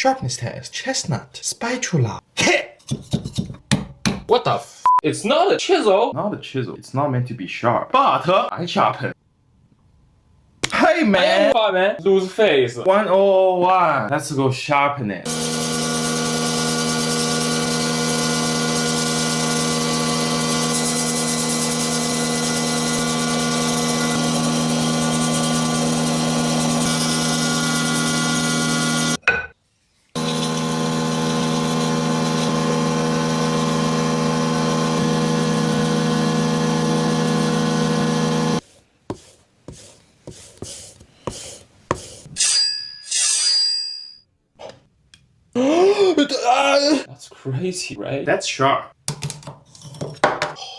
Sharpness test, chestnut, spatula. What the f? It's not a chisel. Not a chisel. It's not meant to be sharp. But I sharpen. Hey man! Man, lose face. 101. Let's go sharpen it. That's crazy, right? That's sharp.